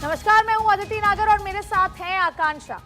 नमस्कार, मैं हूं अदिति नागर और मेरे साथ हैं आकांक्षा।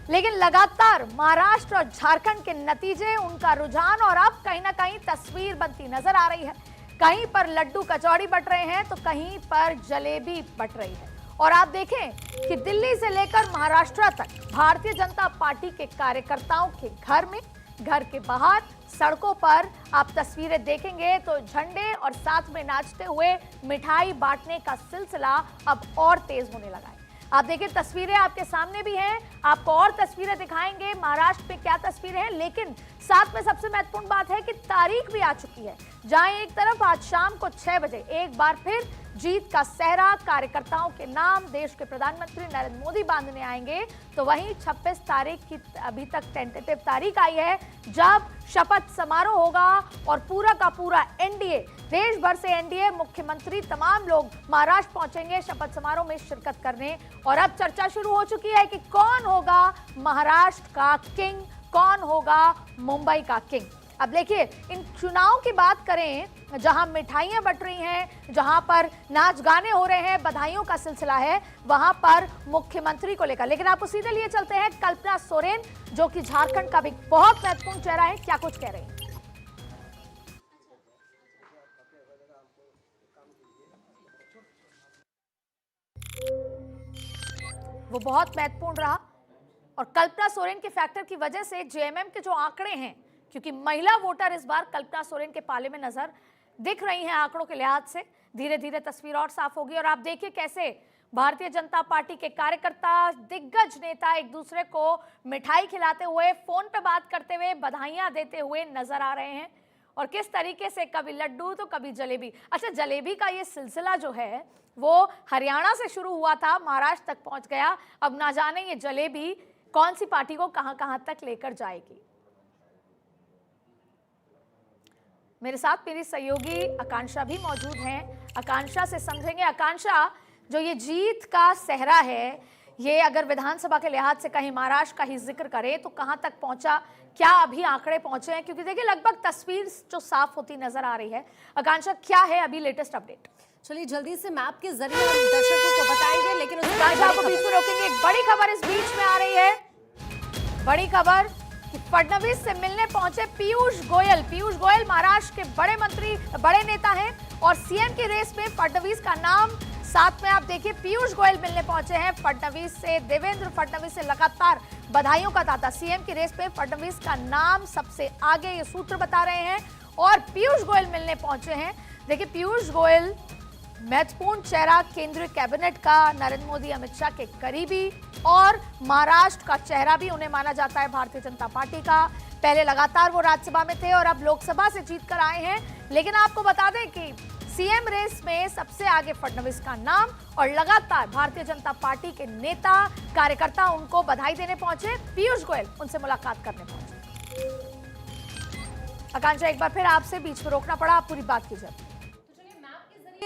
लेकिन लगातार महाराष्ट्र और झारखंड के नतीजे, उनका रुझान और अब कहीं ना कहीं तस्वीर बनती नजर आ रही है। कहीं पर लड्डू कचौड़ी बट रहे हैं तो कहीं पर जलेबी बट रही है। और आप देखें कि दिल्ली से लेकर महाराष्ट्र तक भारतीय जनता पार्टी के कार्यकर्ताओं के घर में, घर के बाहर, सड़कों पर आप तस्वीरें देखेंगे तो झंडे और साथ में नाचते हुए मिठाई बांटने का सिलसिला अब और तेज होने लगा है। आप देखिए, तस्वीरें आपके सामने भी हैं, आपको और तस्वीरें दिखाएंगे महाराष्ट्र में क्या तस्वीरें हैं। लेकिन साथ में सबसे महत्वपूर्ण बात है कि तारीख भी आ चुकी है, जहां एक तरफ आज शाम को 6 बजे एक बार फिर जीत का सेहरा कार्यकर्ताओं के नाम देश के प्रधानमंत्री नरेंद्र मोदी बांधने आएंगे, तो वहीं 26 तारीख की अभी तक टेंटेटिव तारीख आई है जब शपथ समारोह होगा और पूरा का पूरा एनडीए, देश भर से एनडीए मुख्यमंत्री तमाम लोग महाराष्ट्र पहुंचेंगे शपथ समारोह में शिरकत करने। और अब चर्चा शुरू हो चुकी है कि कौन होगा महाराष्ट्र का किंग, कौन होगा मुंबई का किंग। अब देखिए, इन चुनाव की बात करें, जहां मिठाइयां बट रही हैं, जहां पर नाच गाने हो रहे हैं, बधाइयों का सिलसिला है, वहां पर मुख्यमंत्री को लेकर। लेकिन आपको सीधे लिए चलते हैं कल्पना सोरेन, जो कि झारखंड का भी बहुत महत्वपूर्ण चेहरा है, क्या कुछ कह रहे हैं। वो बहुत महत्वपूर्ण रहा और कल्पना सोरेन के फैक्टर की वजह से जेएमएम के जो आंकड़े हैं, क्योंकि महिला वोटर इस बार कल्पना सोरेन के पाले में नजर दिख रही हैं आंकड़ों के लिहाज से, धीरे धीरे तस्वीर और साफ होगी। और आप देखिए कैसे भारतीय जनता पार्टी के कार्यकर्ता, दिग्गज नेता एक दूसरे को मिठाई खिलाते हुए, फोन पे बात करते हुए, बधाइयां देते हुए नजर आ रहे हैं। और किस तरीके से कभी लड्डू तो कभी जलेबी। अच्छा, जलेबी का ये सिलसिला जो है वो हरियाणा से शुरू हुआ था, महाराष्ट्र तक पहुंच गया। अब ना जाने ये जलेबी कौन सी पार्टी को कहां कहां तक लेकर जाएगी। मेरे साथ मेरी सहयोगी आकांक्षा भी मौजूद हैं, आकांक्षा से समझेंगे। आकांक्षा, जो ये जीत का सेहरा है, ये अगर विधानसभा के लिहाज से कहीं महाराष्ट्र का ही जिक्र करें तो कहां तक पहुंचा, क्या अभी आंकड़े पहुंचे हैं? क्योंकि देखिए लगभग तस्वीर जो साफ होती नजर आ रही है। आकांक्षा, क्या है अभी लेटेस्ट अपडेट? चलिए जल्दी से मैप के जरिए हम दर्शकों को बताएंगे, लेकिन आकांक्षा को बीच में रोकेंगे। एक बड़ी खबर इस बीच में आ रही है, बड़ी खबर कि फडणवीस से मिलने पहुंचे पीयूष गोयल। पीयूष गोयल महाराष्ट्र के बड़े मंत्री, बड़े नेता हैं और सीएम की रेस में फडणवीस का नाम साथ में। आप देखिए, पीयूष गोयल मिलने पहुंचे हैं फडणवीस से, देवेंद्र फडणवीस से लगातार बधाइयों का तांता। सीएम की रेस में फडणवीस का नाम सबसे आगे, ये सूत्र बता रहे हैं। और पीयूष गोयल मिलने पहुंचे हैं। देखिए, पीयूष गोयल महत्वपूर्ण चेहरा केंद्रीय कैबिनेट का, नरेंद्र मोदी अमित शाह के करीबी, और महाराष्ट्र का चेहरा भी उन्हें माना जाता है भारतीय जनता पार्टी का। पहले लगातार वो राज्यसभा में थे और अब लोकसभा से जीत कर आए हैं। लेकिन आपको बता दें कि सीएम रेस में सबसे आगे फडणवीस का नाम, और लगातार भारतीय जनता पार्टी के नेता, कार्यकर्ता उनको बधाई देने पहुंचे। पीयूष गोयल उनसे मुलाकात करने पहुंचे। आकांक्षा, एक बार फिर आपसे बीच में रोकना पड़ा, आप पूरी बात कीजिए।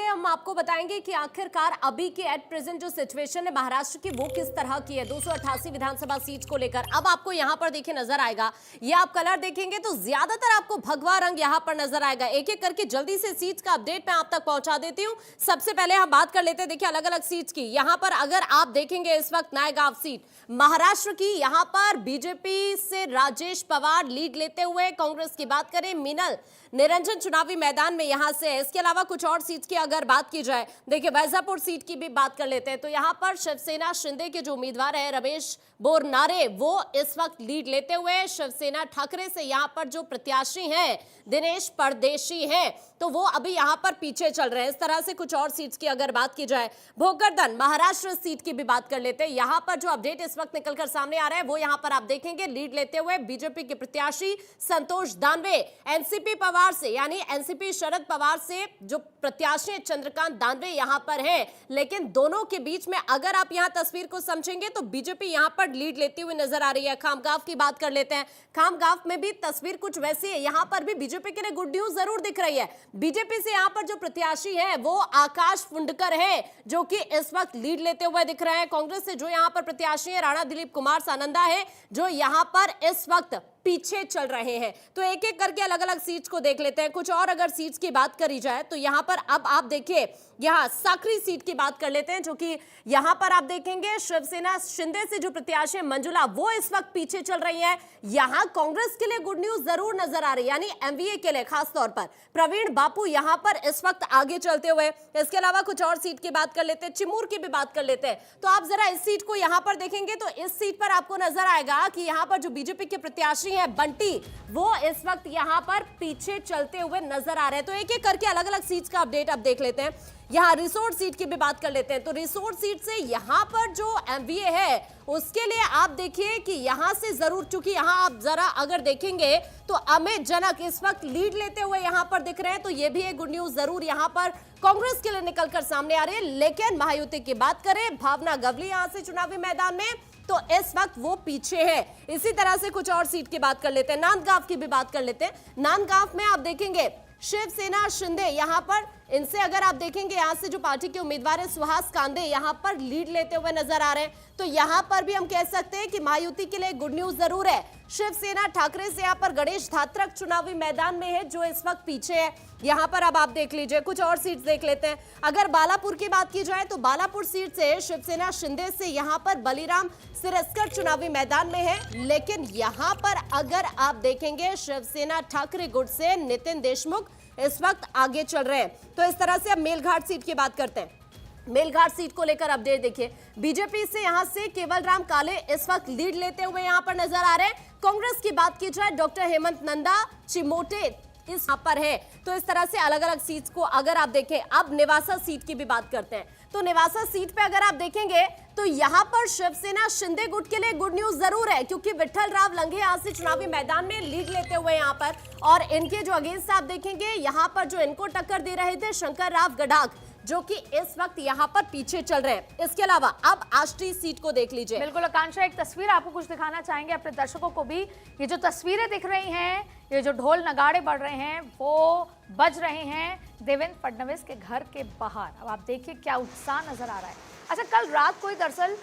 हम आपको बताएंगे कि आखिरकार अभी की एट प्रेजेंट जो सिचुएशन है महाराष्ट्र की, वो किस तरह की है 288 विधानसभा सीट को लेकर। अब आपको यहां पर देखिए नजर आएगा, ये आप कलर देखेंगे तो ज्यादातर आपको भगवा रंग यहां पर नजर आएगा। एक एक करके जल्दी से सीट्स का अपडेट मैं आप तक पहुंचा देती हूं। सबसे पहले हम बात कर लेते हैं, देखिए अलग अलग सीट्स की। यहां पर अगर आप देखेंगे इस वक्त नायगांव सीट महाराष्ट्र की, यहां पर बीजेपी से राजेश पवार लीड लेते हुए। कांग्रेस की बात करें, मीनल निरंजन चुनावी मैदान में यहां से। इसके अलावा कुछ और सीट्स की अगर बात की जाए, देखिए वैजापुर सीट की भी बात कर लेते हैं, तो यहां पर शिवसेना शिंदे के जो उम्मीदवार है रमेश बोरनारे, वो इस वक्त लीड लेते हुए। शिवसेना ठाकरे से यहां पर जो प्रत्याशी हैं दिनेश परदेशी हैं, तो वो अभी यहां पर पीछे चल रहे हैं। इस तरह से कुछ और सीट्स की अगर बात की जाए, भोकरदन महाराष्ट्र सीट की भी बात कर लेते हैं। यहां पर जो अपडेट इस वक्त निकलकर सामने आ रहा है वो यहां पर आप देखेंगे लीड लेते हुए बीजेपी के प्रत्याशी संतोष दानवे। एनसीपी पवार से, यानी एनसीपी शरद पवार से जो प्रत्याशी चंद्रकांत दानवे यहां पर हैं, लेकिन दोनों के बीच में अगर आप यहां तस्वीर को समझेंगे तो बीजेपी यहां पर लीड लेती हुई नजर आ रही है। खामगांव की बात कर लेते हैं, खामगांव में भी तस्वीर कुछ वैसी है। यहां पर भी बीजेपी के लिए गुड न्यूज जरूर दिख रही है। बीजेपी से यहां पर जो प्रत्याशी है वो आकाश फुंडकर है, जो कि इस वक्त लीड लेते हुए दिख रहे हैं। कांग्रेस से जो यहां पर प्रत्याशी है राणा दिलीप कुमार सानंदा है, जो यहां पर इस वक्त पीछे चल रहे हैं। तो एक एक करके अलग अलग सीट्स को देख लेते हैं। कुछ और अगर सीट्स की बात करी जाए तो यहां पर अब आप देखिए, यहाँ साकरी सीट की बात कर लेते हैं, जो कि यहां पर आप देखेंगे शिवसेना शिंदे से जो प्रत्याशी है मंजुला, वो इस वक्त पीछे चल रही है। यहां कांग्रेस के लिए गुड न्यूज जरूर नजर आ रही है, यानी एमवीए के लिए खास तौर पर प्रवीण बापू यहां पर इस वक्त आगे चलते हुए। इसके अलावा कुछ और सीट की बात कर लेते हैं, चिमूर की भी बात कर लेते हैं। तो आप जरा इस सीट को यहां पर देखेंगे तो इस सीट पर आपको नजर आएगा कि यहां पर जो बीजेपी के प्रत्याशी हैं बंटी, वो इस वक्त यहां पर पीछे चलते हुए नजर आ रहे हैं। तो एक एक करके अलग अलग सीट्स का अपडेट आप देख लेते हैं। यहां रिसोर्ट सीट की भी बात कर लेते हैं। तो रिसोर्ट सीट से यहां पर जो एमवीए है उसके लिए आप देखिए कि यहां से जरूर, चूंकि यहां आप जरा अगर देखेंगे तो अमित जनक इस वक्त लीड लेते हुए यहां पर दिख रहे हैं। तो ये भी एक गुड न्यूज जरूर यहां पर कांग्रेस के लिए निकलकर सामने आ रही है। लेकिन महायुति की बात करें, भावना गवली यहां से चुनावी मैदान में, तो इस वक्त वो पीछे है। इसी तरह से कुछ और सीट की बात कर लेते हैं, नांदगांव की भी बात कर लेते हैं। नांदगांव में आप देखेंगे शिवसेना शिंदे यहां पर, इनसे अगर आप देखेंगे यहां से जो पार्टी के उम्मीदवार है सुहास कांदे यहां पर लीड लेते हुए नजर आ रहे हैं। तो यहां पर भी हम कह सकते हैं कि महायुति के लिए गुड न्यूज जरूर है। शिवसेना ठाकरे से यहां पर गणेश धात्रक चुनावी मैदान में है, जो इस वक्त पीछे है। यहां पर अब आप देख लीजिए, कुछ और सीट्स देख लेते हैं। अगर बालापुर की बात की जाए तो बालापुर सीट से शिवसेना शिंदे से यहां पर बलिराम सिरस्कर चुनावी मैदान में है। लेकिन यहां पर अगर आप देखेंगे शिवसेना ठाकरे गुट से नितिन देशमुख इस वक्त आगे चल रहे हैं। तो इस तरह से अब मेलघाट सीट की बात करते हैं। मेलघाट सीट को लेकर अपडेट देखिए, बीजेपी से यहां से केवल राम काले इस वक्त लीड लेते हुए यहां पर नजर आ रहे हैं। कांग्रेस की बात की जाए डॉक्टर हेमंत नंदा चिमोटे इस यहां पर है। तो इस तरह से अलग अलग सीट्स को अगर आप देखें, अब नेवासा सीट की भी बात करते हैं। तो नेवासा सीट पे अगर आप देखेंगे तो यहां पर शिवसेना शिंदे गुट के लिए गुड न्यूज जरूर है, क्योंकि विठल राव लंघे आज से चुनावी मैदान में लीड लेते हुए यहां पर, और इनके जो अगेंस्ट आप देखेंगे यहां पर जो इनको टक्कर दे रहे थे शंकर राव गडाख, जो कि इस वक्त यहां पर पीछे चल रहे हैं। इसके अलावा अब आष्टी सीट को देख लीजिए। बिल्कुल आकांक्षा, एक तस्वीर आपको कुछ दिखाना चाहेंगे अपने दर्शकों को भी। ये जो तस्वीरें दिख रही हैं, ये जो ढोल नगाड़े बढ़ रहे हैं वो बज रहे हैं देवेंद्र फडणवीस के घर के बाहर। अब आप देखिए क्या उत्साह नजर आ रहा है। अच्छा, कल रात को ही दरअसल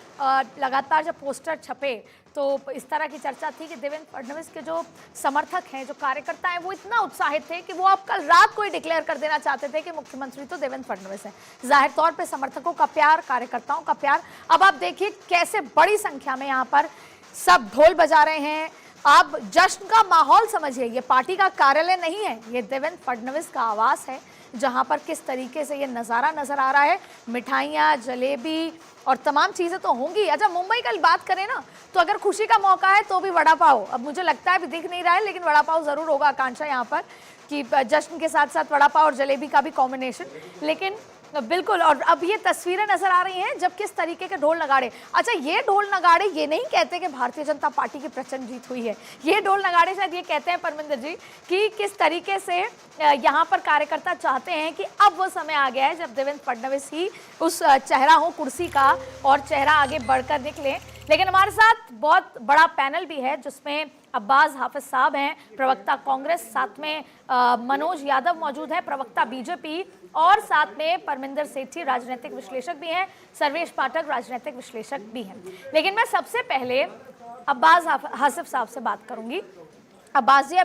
लगातार जब पोस्टर छपे तो इस तरह की चर्चा थी कि देवेंद्र फडणवीस के जो समर्थक हैं, जो कार्यकर्ता हैं, वो इतना उत्साहित थे कि वो अब कल रात को ही डिक्लेयर कर देना चाहते थे कि मुख्यमंत्री तो देवेंद्र फडणवीस हैं। जाहिर तौर पे समर्थकों का प्यार, कार्यकर्ताओं का प्यार। अब आप देखिए कैसे बड़ी संख्या में यहाँ पर सब ढोल बजा रहे हैं। आप जश्न का माहौल समझिए, ये पार्टी का कार्यालय नहीं है, ये देवेंद्र फडणवीस का आवास है, जहां पर किस तरीके से ये नज़ारा नज़र आ रहा है। मिठाइयाँ, जलेबी और तमाम चीज़ें तो होंगी। अच्छा, मुंबई का बात करें ना, तो अगर खुशी का मौका है तो भी वड़ा पाव, अब मुझे लगता है अभी दिख नहीं रहा है, लेकिन वड़ा पाव ज़रूर होगा आकांक्षा यहाँ पर, कि जश्न के साथ साथ वड़ा पाव और जलेबी का भी कॉम्बिनेशन। लेकिन बिल्कुल, और अब ये तस्वीरें नजर आ रही हैं जब किस तरीके के ढोल नगाड़े। अच्छा, ये ढोल नगाड़े ये नहीं कहते कि भारतीय जनता पार्टी की प्रचंड जीत हुई है। ये ढोल नगाड़े शायद ये कहते हैं परमिंदर जी कि किस तरीके से यहाँ पर कार्यकर्ता चाहते हैं कि अब वो समय आ गया है जब देवेंद्र फडणवीस ही उस चेहरा हो कुर्सी का और चेहरा आगे बढ़कर निकले। लेकिन हमारे साथ बहुत बड़ा पैनल भी है, जिसमें अब्बास हाफिज साहब हैं, प्रवक्ता कांग्रेस, साथ में मनोज यादव मौजूद है, प्रवक्ता बीजेपी, और साथ में परमिंदर सेठी राजनीतिक विश्लेषक भी हैं, सर्वेश पाठक राजनीतिक विश्लेषक भी हैं। लेकिन मैं सबसे पहले अब्बास हाफिज साहब से बात करूंगी। अब्बास जी,